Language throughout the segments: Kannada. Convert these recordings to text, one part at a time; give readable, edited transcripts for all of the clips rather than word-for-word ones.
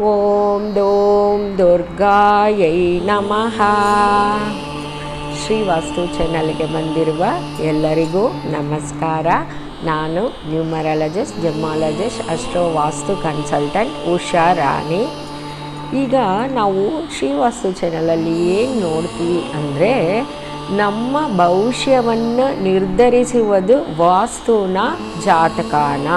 ಓಂ ದೋಂ ದುರ್ಗಾಯೈ ನಮಃ. ಶ್ರೀ ವಾಸ್ತು ಚಾನಲ್ಗೆ ಬಂದಿರುವ ಎಲ್ಲರಿಗೂ ನಮಸ್ಕಾರ. ನಾನು ನ್ಯೂಮರಾಲಜಿಸ್ಟ್, ಜೆಮಾಲಜಿಸ್ಟ್, ಅಸ್ಟ್ರೋ ವಾಸ್ತು ಕನ್ಸಲ್ಟೆಂಟ್ ಉಷಾ ರಾಣಿ. ಈಗ ನಾವು ಶ್ರೀ ವಾಸ್ತು ಚಾನಲಲ್ಲಿ ಏನು ನೋಡ್ತೀವಿ ಅಂದರೆ, ನಮ್ಮ ಭವಿಷ್ಯವನ್ನು ನಿರ್ಧರಿಸುವುದು ವಾಸ್ತುನ ಜಾತಕನ.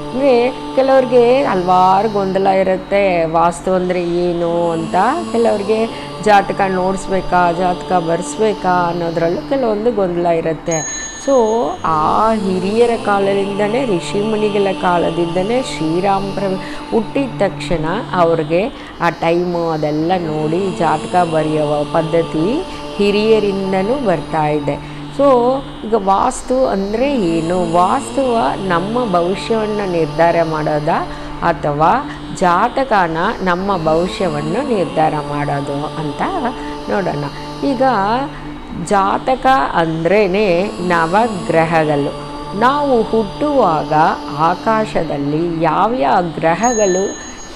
ಅಂದರೆ ಕೆಲವ್ರಿಗೆ ಹಲವಾರು ಗೊಂದಲ ಇರುತ್ತೆ, ವಾಸ್ತು ಅಂದರೆ ಏನು ಅಂತ. ಕೆಲವ್ರಿಗೆ ಜಾತಕ ನೋಡಿಸ್ಬೇಕಾ, ಜಾತಕ ಬರೆಸ್ಬೇಕಾ ಅನ್ನೋದ್ರಲ್ಲೂ ಕೆಲವೊಂದು ಗೊಂದಲ ಇರುತ್ತೆ. ಸೊ ಆ ಹಿರಿಯರ ಕಾಲದಿಂದನೇ, ಋಷಿಮುನಿಗಳ ಕಾಲದಿಂದನೇ ಹುಟ್ಟಿದ ತಕ್ಷಣ ಅವ್ರಿಗೆ ಆ ಟೈಮು ಅದೆಲ್ಲ ನೋಡಿ ಜಾತಕ ಬರೆಯುವ ಪದ್ಧತಿ ಹಿರಿಯರಿಂದನೂ ಬರ್ತಾ ಇದೆ. ಸೊ ಈಗ ವಾಸ್ತು ಅಂದರೆ ಏನು? ವಾಸ್ತುವ ನಮ್ಮ ಭವಿಷ್ಯವನ್ನು ನಿರ್ಧಾರ ಮಾಡೋದಾ ಅಥವಾ ಜಾತಕನ ನಮ್ಮ ಭವಿಷ್ಯವನ್ನು ನಿರ್ಧಾರ ಮಾಡೋದು ಅಂತ ನೋಡೋಣ. ಈಗ ಜಾತಕ ಅಂದ್ರೇ ನವಗ್ರಹಗಳು. ನಾವು ಹುಟ್ಟುವಾಗ ಆಕಾಶದಲ್ಲಿ ಯಾವ್ಯಾವ ಗ್ರಹಗಳು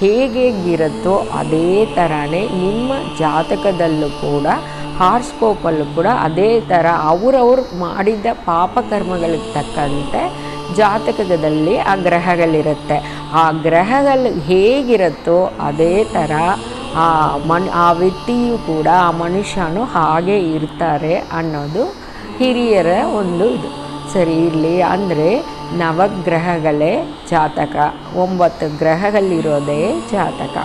ಹೇಗಿರುತ್ತೋ ಅದೇ ಥರನೇ ನಿಮ್ಮ ಜಾತಕದಲ್ಲೂ ಕೂಡ, ಹಾರ್ಸ್ಕೋಪಲ್ಲೂ ಕೂಡ ಅದೇ ಥರ ಅವ್ರವ್ರು ಮಾಡಿದ ಪಾಪಕರ್ಮಗಳಿಗೆ ತಕ್ಕಂತೆ ಜಾತಕದಲ್ಲಿ ಆ ಗ್ರಹಗಳಿರುತ್ತೆ. ಆ ಗ್ರಹಗಳು ಹೇಗಿರುತ್ತೋ ಅದೇ ಥರ ಆ ವ್ಯಕ್ತಿಯು ಕೂಡ, ಆ ಮನುಷ್ಯನು ಹಾಗೆ ಇರ್ತಾರೆ ಅನ್ನೋದು ಹಿರಿಯರ ಒಂದು ಇದು. ಸರಿ, ಇಲ್ಲಿ ಅಂದರೆ ನವಗ್ರಹಗಳೇ ಜಾತಕ, 9 ಗ್ರಹಗಳಿರೋದೇ ಜಾತಕ.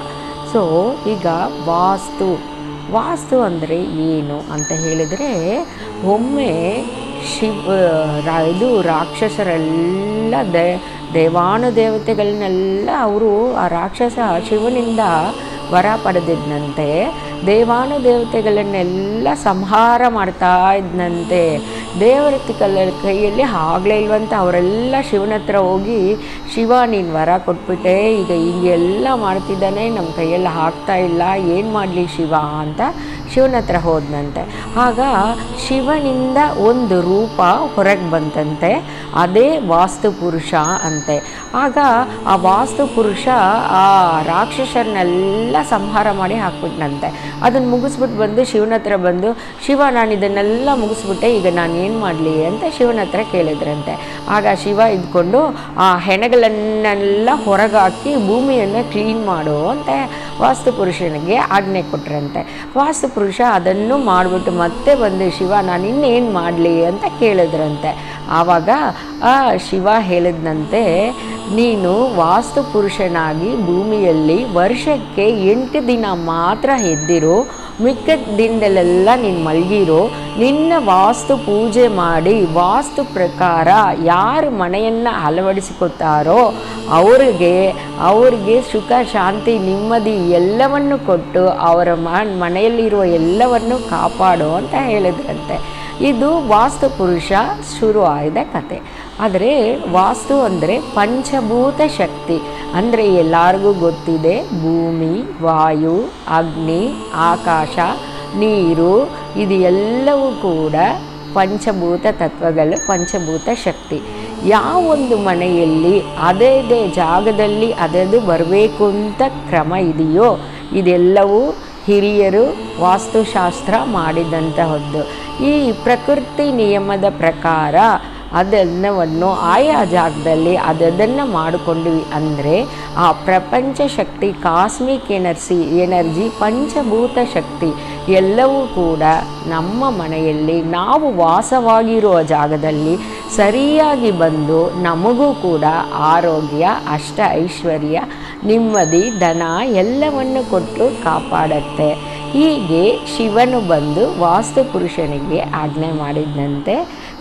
ಸೊ ಈಗ ವಾಸ್ತು ಅಂದರೆ ಏನು ಅಂತ ಹೇಳಿದರೆ, ಒಮ್ಮೆ ರಾಕ್ಷಸರೆಲ್ಲ ದೇವಾನುದೇವತೆಗಳನ್ನೆಲ್ಲ ಅವರು ಆ ರಾಕ್ಷಸ ಶಿವನಿಂದ ವರ ಪಡೆದಿದ್ದಂತೆ, ದೇವಾನುದೇವತೆಗಳನ್ನೆಲ್ಲ ಸಂಹಾರ ಮಾಡ್ತಾ ಇದ್ದಂತೆ. ದೇವರ ಕೈಯಲ್ಲಿ ಆಗಲೇ ಇಲ್ವಂತ ಅವರೆಲ್ಲ ಶಿವನ ಹತ್ರ ಹೋಗಿ, ಶಿವ ನೀನು ವರ ಕೊಟ್ಬಿಟ್ಟೆ, ಈಗ ಹಿಂಗೆಲ್ಲ ಮಾಡ್ತಿದ್ದಾನೆ, ನಮ್ಮ ಕೈಯಲ್ಲಿ ಆಗ್ತಾ ಇಲ್ಲ, ಏನು ಮಾಡಲಿ ಶಿವ ಅಂತ ಶಿವನ ಹತ್ರ ಹೋದನಂತೆ. ಆಗ ಶಿವನಿಂದ ಒಂದು ರೂಪ ಹೊರಗೆ ಬಂತಂತೆ, ಅದೇ ವಾಸ್ತು ಪುರುಷ ಅಂತೆ. ಆಗ ಆ ವಾಸ್ತು ಪುರುಷ ಆ ರಾಕ್ಷಸರನ್ನೆಲ್ಲ ಸಂಹಾರ ಮಾಡಿ ಹಾಕ್ಬಿಟ್ನಂತೆ. ಅದನ್ನು ಮುಗಿಸ್ಬಿಟ್ಟು ಬಂದು ಶಿವನ ಹತ್ರ ಬಂದು, ಶಿವ ನಾನು ಇದನ್ನೆಲ್ಲ ಮುಗಿಸ್ಬಿಟ್ಟೆ, ಈಗ ನಾನು ಏನು ಮಾಡಲಿ ಅಂತ ಶಿವನ ಹತ್ರ ಕೇಳಿದ್ರಂತೆ. ಆಗ ಶಿವ ಇದ್ಕೊಂಡು ಆ ಹೆಣಗಳನ್ನೆಲ್ಲ ಹೊರಗಾಕಿ ಭೂಮಿಯನ್ನು ಕ್ಲೀನ್ ಮಾಡು ಅಂತ ವಾಸ್ತುಪುರುಷನಿಗೆ ಆಜ್ಞೆ ಕೊಟ್ರಂತೆ. ವಾಸ್ತುಪುರುಷ ಅದನ್ನು ಮಾಡಿಬಿಟ್ಟು ಮತ್ತೆ ಬಂದು, ಶಿವ ನಾನು ಇನ್ನೇನು ಮಾಡಲಿ ಅಂತ ಕೇಳಿದ್ರಂತೆ. ಆವಾಗ ಆ ಶಿವ ಹೇಳಿದಂತೆ, ನೀನು ವಾಸ್ತುಪುರುಷನಾಗಿ ಭೂಮಿಯಲ್ಲಿ ವರ್ಷಕ್ಕೆ 8 ದಿನ ಮಾತ್ರ ಎದ್ದಿರು, ಮಿಕ್ಕಿದ ದಿನದಲ್ಲೆಲ್ಲ ನೀನು ಮಲಗಿರು. ನಿನ್ನ ವಾಸ್ತು ಪೂಜೆ ಮಾಡಿ ವಾಸ್ತು ಪ್ರಕಾರ ಯಾರು ಮನೆಯನ್ನು ಅಳವಡಿಸಿಕೊತಾರೋ ಅವ್ರಿಗೆ ಸುಖ, ಶಾಂತಿ, ನೆಮ್ಮದಿ ಎಲ್ಲವನ್ನು ಕೊಟ್ಟು ಅವರ ಮನೆಯಲ್ಲಿರುವ ಎಲ್ಲವನ್ನು ಕಾಪಾಡು ಅಂತ ಹೇಳಿದ್ರಂತೆ. ಇದು ವಾಸ್ತು ಪುರುಷ ಶುರು ಆದ ಕತೆ. ಆದರೆ ವಾಸ್ತು ಅಂದರೆ ಪಂಚಭೂತ ಶಕ್ತಿ. ಅಂದರೆ ಎಲ್ಲರಿಗೂ ಗೊತ್ತಿದೆ, ಭೂಮಿ, ವಾಯು, ಅಗ್ನಿ, ಆಕಾಶ, ನೀರು, ಇದು ಎಲ್ಲವೂ ಕೂಡ ಪಂಚಭೂತ ತತ್ವಗಳು, ಪಂಚಭೂತ ಶಕ್ತಿ. ಯಾವೊಂದು ಮನೆಯಲ್ಲಿ ಅದೇ ಜಾಗದಲ್ಲಿ ಅದದು ಬರಬೇಕು ಅಂತ ಕ್ರಮ ಇದೆಯೋ, ಇದೆಲ್ಲವೂ ಹಿರಿಯರು ವಾಸ್ತುಶಾಸ್ತ್ರ ಮಾಡಿದಂತಹದ್ದು. ಈ ಪ್ರಕೃತಿ ನಿಯಮದ ಪ್ರಕಾರ ಅದೆಲ್ಲವನ್ನು ಆಯಾ ಜಾಗದಲ್ಲಿ ಅದನ್ನು ಮಾಡಿಕೊಂಡ್ವಿ ಅಂದರೆ ಆ ಪ್ರಪಂಚ ಶಕ್ತಿ, ಕಾಸ್ಮಿಕ್ ಎನರ್ಜಿ, ಪಂಚಭೂತ ಶಕ್ತಿ ಎಲ್ಲವೂ ಕೂಡ ನಮ್ಮ ಮನೆಯಲ್ಲಿ, ನಾವು ವಾಸವಾಗಿರುವ ಜಾಗದಲ್ಲಿ ಸರಿಯಾಗಿ ಬಂದು ನಮಗೂ ಕೂಡ ಆರೋಗ್ಯ, ಅಷ್ಟ ಐಶ್ವರ್ಯ, ನೆಮ್ಮದಿ, ಧನ ಎಲ್ಲವನ್ನು ಕೊಟ್ಟು ಕಾಪಾಡುತ್ತೆ. ಹೀಗೆ ಶಿವನು ಬಂದು ವಾಸ್ತುಪುರುಷನಿಗೆ ಆಜ್ಞೆ ಮಾಡಿದಂತೆ.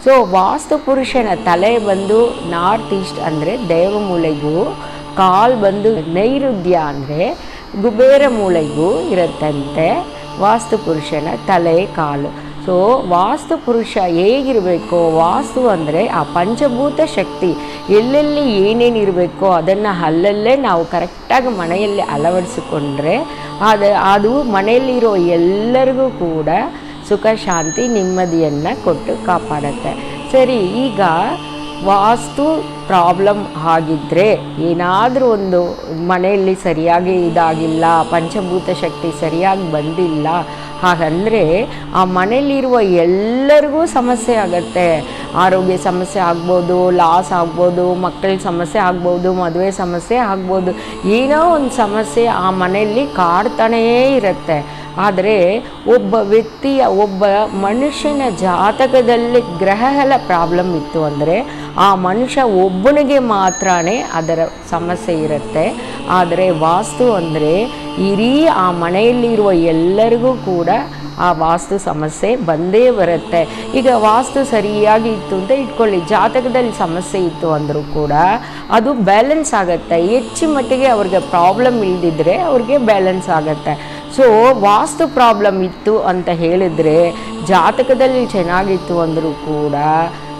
ಸೊ ವಾಸ್ತುಪುರುಷನ ತಲೆ ಬಂದು ನಾರ್ತ್ ಈಸ್ಟ್ ಅಂದರೆ ದೇವಮೂಲೆಗೂ, ಕಾಲು ಬಂದು ನೈಋತ್ಯ ಅಂದರೆ ಕುಬೇರ ಮೂಲೆಗೂ ಇರುತ್ತಂತೆ ವಾಸ್ತುಪುರುಷನ ತಲೆ, ಕಾಲು. ಸೊ ವಾಸ್ತುಪುರುಷ ಹೇಗಿರಬೇಕು? ವಾಸ್ತು ಅಂದರೆ ಆ ಪಂಚಭೂತ ಶಕ್ತಿ ಎಲ್ಲೆಲ್ಲಿ ಏನೇನಿರಬೇಕೋ ಅದನ್ನು ಅಲ್ಲಲ್ಲೇ ನಾವು ಕರೆಕ್ಟಾಗಿ ಮನೆಯಲ್ಲಿ ಅಳವಡಿಸಿಕೊಂಡ್ರೆ ಅದು ಮನೆಯಲ್ಲಿರೋ ಎಲ್ಲರಿಗೂ ಕೂಡ ಸುಖ, ಶಾಂತಿ, ನೆಮ್ಮದಿಯನ್ನು ಕೊಟ್ಟು ಕಾಪಾಡುತ್ತೆ. ಸರಿ, ಈಗ ವಾಸ್ತು ಪ್ರಾಬ್ಲಮ್ ಆಗಿದ್ದರೆ, ಏನಾದರೂ ಒಂದು ಮನೆಯಲ್ಲಿ ಸರಿಯಾಗಿ ಇದಾಗಿಲ್ಲ, ಪಂಚಭೂತ ಶಕ್ತಿ ಸರಿಯಾಗಿ ಬಂದಿಲ್ಲ, ಹಾಗಂದರೆ ಆ ಮನೆಯಲ್ಲಿರುವ ಎಲ್ಲರಿಗೂ ಸಮಸ್ಯೆ ಆಗತ್ತೆ. ಆರೋಗ್ಯ ಸಮಸ್ಯೆ ಆಗ್ಬೋದು, ಲಾಸ್ ಆಗ್ಬೋದು, ಮಕ್ಕಳ ಸಮಸ್ಯೆ ಆಗ್ಬೋದು, ಮದುವೆ ಸಮಸ್ಯೆ ಆಗ್ಬೋದು, ಏನೋ ಒಂದು ಸಮಸ್ಯೆ ಆ ಮನೆಯಲ್ಲಿ ಕಾಡ್ತಾನೇ ಇರುತ್ತೆ. ಆದರೆ ಒಬ್ಬ ಮನುಷ್ಯನ ಜಾತಕದಲ್ಲಿ ಗ್ರಹಗಳ ಪ್ರಾಬ್ಲಮ್ ಇತ್ತು ಅಂದರೆ ಆ ಮನುಷ್ಯ ಒಬ್ಬನಿಗೆ ಮಾತ್ರ ಅದರ ಸಮಸ್ಯೆ ಇರುತ್ತೆ. ಆದರೆ ವಾಸ್ತು ಅಂದರೆ ಇಡೀ ಆ ಮನೆಯಲ್ಲಿರುವ ಎಲ್ಲರಿಗೂ ಕೂಡ ಆ ವಾಸ್ತು ಸಮಸ್ಯೆ ಬಂದೇ ಬರುತ್ತೆ. ಈಗ ವಾಸ್ತು ಸರಿಯಾಗಿ ಇತ್ತು ಅಂತ ಇಟ್ಕೊಳ್ಳಿ, ಜಾತಕದಲ್ಲಿ ಸಮಸ್ಯೆ ಇತ್ತು ಅಂದರೂ ಕೂಡ ಅದು ಬ್ಯಾಲೆನ್ಸ್ ಆಗುತ್ತೆ. ಹೆಚ್ಚು ಮಟ್ಟಿಗೆ ಅವ್ರಿಗೆ ಪ್ರಾಬ್ಲಮ್ ಇಲ್ದಿದ್ರೆ ಅವ್ರಿಗೆ ಬ್ಯಾಲೆನ್ಸ್ ಆಗುತ್ತೆ. ಸೊ ವಾಸ್ತು ಪ್ರಾಬ್ಲಮ್ ಇತ್ತು ಅಂತ ಹೇಳಿದರೆ ಜಾತಕದಲ್ಲಿ ಚೆನ್ನಾಗಿತ್ತು ಅಂದರೂ ಕೂಡ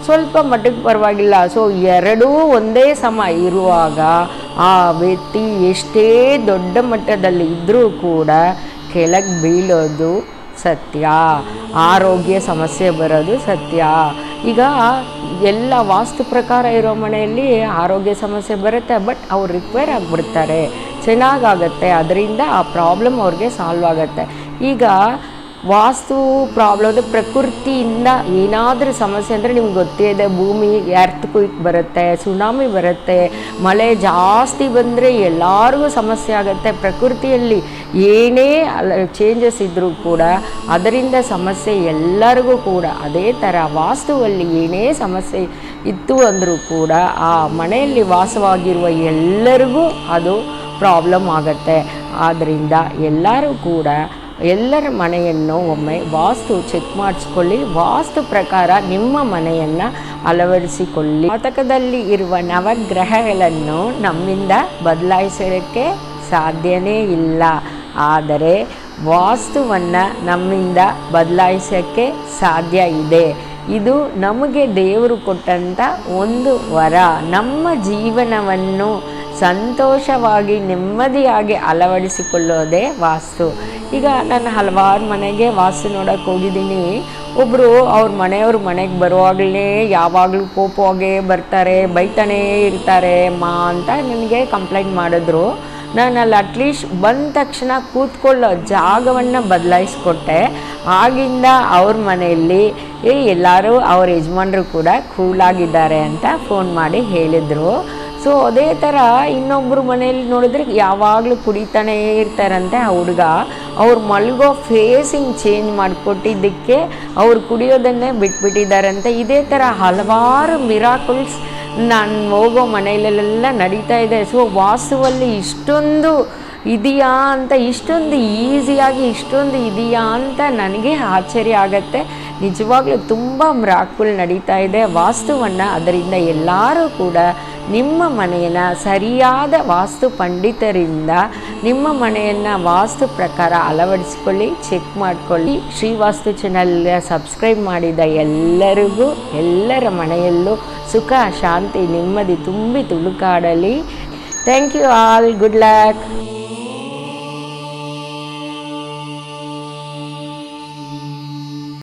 ಸ್ವಲ್ಪ ಮಟ್ಟಿಗೆ ಪರವಾಗಿಲ್ಲ. ಸೊ ಎರಡೂ ಒಂದೇ ಸಮ ಇರುವಾಗ ಆ ವ್ಯಕ್ತಿ ಎಷ್ಟೇ ದೊಡ್ಡ ಮಟ್ಟದಲ್ಲಿ ಇದ್ದರೂ ಕೂಡ ಕೆಳಗೆ ಬೀಳೋದು ಸತ್ಯ, ಆರೋಗ್ಯ ಸಮಸ್ಯೆ ಬರೋದು ಸತ್ಯ. ಈಗ ಎಲ್ಲ ವಾಸ್ತು ಪ್ರಕಾರ ಇರೋ ಮನೆಯಲ್ಲಿ ಆರೋಗ್ಯ ಸಮಸ್ಯೆ ಬರುತ್ತೆ, ಬಟ್ ಅವ್ರು ರಿಕ್ವೈರ್ ಆಗಿಬಿಡ್ತಾರೆ, ಚೆನ್ನಾಗಾಗತ್ತೆ, ಅದರಿಂದ ಆ ಪ್ರಾಬ್ಲಮ್ ಅವ್ರಿಗೆ ಸಾಲ್ವ್ ಆಗುತ್ತೆ. ಈಗ ವಾಸ್ತು ಪ್ರಾಬ್ಲಮ್ ಪ್ರಕೃತಿಯಿಂದ ಏನಾದರೂ ಸಮಸ್ಯೆ ಅಂದರೆ ನಿಮ್ಗೆ ಗೊತ್ತೇ ಇದೆ, ಭೂಮಿ ಎರ್ಥಕ್ವಿಕ್ ಬರುತ್ತೆ, ಸುನಾಮಿ ಬರುತ್ತೆ, ಮಳೆ ಜಾಸ್ತಿ ಬಂದರೆ ಎಲ್ಲರಿಗೂ ಸಮಸ್ಯೆ ಆಗುತ್ತೆ. ಪ್ರಕೃತಿಯಲ್ಲಿ ಏನೇ ಚೇಂಜಸ್ ಇದ್ದರೂ ಕೂಡ ಅದರಿಂದ ಸಮಸ್ಯೆ ಎಲ್ಲರಿಗೂ ಕೂಡ. ಅದೇ ಥರ ವಾಸ್ತುವಲ್ಲಿ ಏನೇ ಸಮಸ್ಯೆ ಇತ್ತು ಅಂದರೂ ಕೂಡ ಆ ಮನೆಯಲ್ಲಿ ವಾಸವಾಗಿರುವ ಎಲ್ಲರಿಗೂ ಅದು ಪ್ರಾಬ್ಲಮ್ ಆಗುತ್ತೆ. ಆದ್ದರಿಂದ ಎಲ್ಲರೂ ಕೂಡ ಎಲ್ಲರ ಮನೆಯನ್ನು ಒಮ್ಮೆ ವಾಸ್ತು ಚೆಕ್ ಮಾಡಿಸ್ಕೊಳ್ಳಿ, ವಾಸ್ತು ಪ್ರಕಾರ ನಿಮ್ಮ ಮನೆಯನ್ನು ಅಳವಡಿಸಿಕೊಳ್ಳಿ. ಜಾತಕದಲ್ಲಿ ಇರುವ ನವಗ್ರಹಗಳನ್ನು ನಮ್ಮಿಂದ ಬದಲಾಯಿಸೋಕ್ಕೆ ಸಾಧ್ಯನೇ ಇಲ್ಲ, ಆದರೆ ವಾಸ್ತುವನ್ನು ನಮ್ಮಿಂದ ಬದಲಾಯಿಸೋಕ್ಕೆ ಸಾಧ್ಯ ಇದೆ. ಇದು ನಮಗೆ ದೇವರು ಕೊಟ್ಟಂಥ ಒಂದು ವರ. ನಮ್ಮ ಜೀವನವನ್ನು ಸಂತೋಷವಾಗಿ ನೆಮ್ಮದಿಯಾಗಿ ಅಳವಡಿಸಿಕೊಳ್ಳೋದೇ ವಾಸ್ತು. ಈಗ ನಾನು ಹಲವಾರು ಮನೆಗೆ ವಾಸ್ತು ನೋಡೋಕ್ಕೆ ಹೋಗಿದ್ದೀನಿ. ಒಬ್ಬರು ಅವ್ರ ಮನೆಯವ್ರ ಮನೆಗೆ ಬರುವಾಗಲೇ ಯಾವಾಗಲೂ ಕೋಪವಾಗೇ ಬರ್ತಾರೆ, ಬೈತಾನೇ ಇರ್ತಾರೆ ಅಂತ ನನಗೆ ಕಂಪ್ಲೇಂಟ್ ಮಾಡಿದ್ರು. ನಾನು ಅಲ್ಲಿ ಅಟ್ಲೀಸ್ಟ್ ಬಂದ ತಕ್ಷಣ ಕೂತ್ಕೊಳ್ಳೋ ಜಾಗವನ್ನು ಬದಲಾಯಿಸ್ಕೊಟ್ಟೆ. ಆಗಿಂದ ಅವ್ರ ಮನೆಯಲ್ಲಿ ಎಲ್ಲರೂ ಅವ್ರ ಯಜಮಾನರು ಕೂಡ ಕೂಲಾಗಿದ್ದಾರೆ ಅಂತ ಫೋನ್ ಮಾಡಿ ಹೇಳಿದರು. ಸೊ ಅದೇ ಥರ ಇನ್ನೊಬ್ಬರು ಮನೆಯಲ್ಲಿ ನೋಡಿದ್ರೆ ಯಾವಾಗಲೂ ಕುಡಿತಾನೇ ಇರ್ತಾರಂತೆ ಆ ಹುಡುಗ. ಅವ್ರು ಮಲ್ಗೋ ಫೇಸಿಂಗ್ ಚೇಂಜ್ ಮಾಡಿಕೊಟ್ಟಿದ್ದಕ್ಕೆ ಅವ್ರು ಕುಡಿಯೋದನ್ನೇ ಬಿಟ್ಬಿಟ್ಟಿದ್ದಾರಂತೆ. ಇದೇ ಥರ ಹಲವಾರು ಮಿರಾಕಲ್ಸ್ ನಾನು ಹೋಗೋ ಮನೆಯಲ್ಲೆಲ್ಲ ನಡೀತಾ ಇದೆ. ಸೊ ವಾಸ್ತುವಲ್ಲಿ ಇಷ್ಟೊಂದು ಇದೆಯಾ ಅಂತ, ಇಷ್ಟೊಂದು ಈಸಿಯಾಗಿ ಇಷ್ಟೊಂದು ಇದೆಯಾ ಅಂತ ನನಗೆ ಆಶ್ಚರ್ಯ ಆಗತ್ತೆ. ನಿಜವಾಗ್ಲೂ ತುಂಬ ಮಿರಾಕಲ್ ನಡೀತಾ ಇದೆ ವಾಸ್ತುವನ್ನು. ಅದರಿಂದ ಎಲ್ಲರೂ ಕೂಡ ನಿಮ್ಮ ಮನೆಯನ್ನು ಸರಿಯಾದ ವಾಸ್ತು ಪಂಡಿತರಿಂದ ನಿಮ್ಮ ಮನೆಯನ್ನು ವಾಸ್ತು ಪ್ರಕಾರ ಅಳವಡಿಸಿಕೊಳ್ಳಿ, ಚೆಕ್ ಮಾಡಿಕೊಳ್ಳಿ. ಶ್ರೀವಾಸ್ತು ಚಾನಲ್ ಸಬ್ಸ್ಕ್ರೈಬ್ ಮಾಡಿದ ಎಲ್ಲರಿಗೂ, ಎಲ್ಲರ ಮನೆಯಲ್ಲೂ ಸುಖ, ಶಾಂತಿ, ನೆಮ್ಮದಿ ತುಂಬಿ ತುಳುಕಾಡಲಿ. Thank you all. Good luck.